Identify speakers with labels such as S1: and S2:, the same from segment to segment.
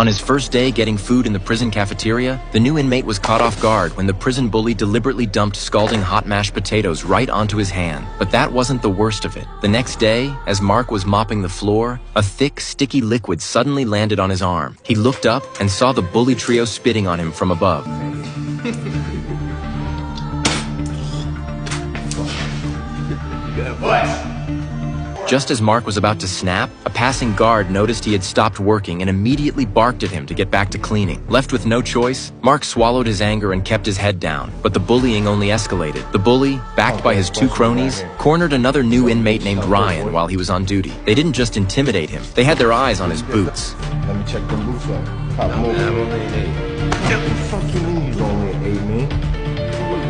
S1: On his first day getting food in the prison cafeteria, the new inmate was caught off guard when the prison bully deliberately dumped scalding hot mashed potatoes right onto his hand. But that wasn't the worst of it. The next day, as Mark was mopping the floor, a thick, sticky liquid suddenly landed on his arm. He looked up and saw the bully trio spitting on him from above. Just as Mark was about to snap, a passing guard noticed he had stopped working and immediately barked at him to get back to cleaning. Left with no choice, Mark swallowed his anger and kept his head down, but the bullying only escalated. The bully, backed by his two cronies, cornered another new inmate named Ryan while he was on duty. They didn't just intimidate him, they had their eyes on his boots.
S2: Let me check them boots out. Pop them over. I'm only an 8. What the fuck you mean he's only an 8, man?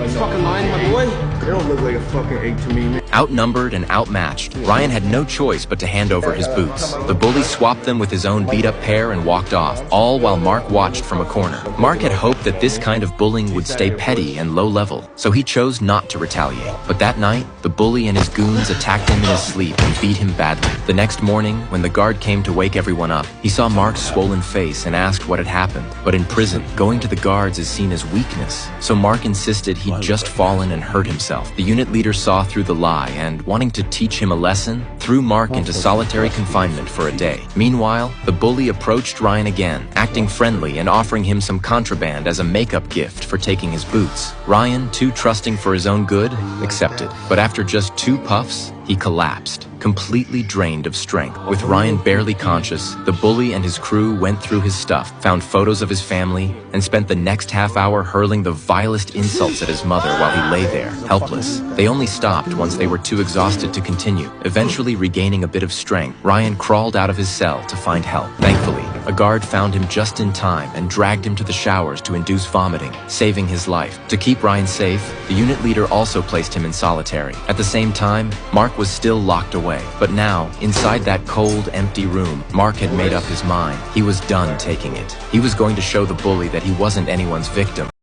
S2: You fucking lying, my boy? They don't look like a fucking 8 to me, man.
S1: Outnumbered and outmatched, Ryan had no choice but to hand over his boots. The bully swapped them with his own beat-up pair and walked off, all while Mark watched from a corner. Mark had hoped that this kind of bullying would stay petty and low-level, so he chose not to retaliate. But that night, the bully and his goons attacked him in his sleep and beat him badly. The next morning, when the guard came to wake everyone up, he saw Mark's swollen face and asked what had happened. But in prison, going to the guards is seen as weakness, so Mark insisted he'd just fallen and hurt himself. The unit leader saw through the lie and, wanting to teach him a lesson, threw Mark into solitary confinement for a day. Meanwhile, the bully approached Ryan again, acting friendly and offering him some contraband as a makeup gift for taking his boots. Ryan, too trusting for his own good, accepted. But after just 2 puffs, he collapsed, completely drained of strength. With Ryan barely conscious, the bully and his crew went through his stuff, found photos of his family, and spent the next half hour hurling the vilest insults at his mother while he lay there, helpless. They only stopped once they were too exhausted to continue. Eventually regaining a bit of strength, Ryan crawled out of his cell to find help. Thankfully, a guard found him just in time and dragged him to the showers to induce vomiting, saving his life. To keep Ryan safe, the unit leader also placed him in solitary. At the same time, Mark was still locked away. But now, inside that cold, empty room, Mark had made up his mind. He was done taking it. He was going to show the bully that he wasn't anyone's victim.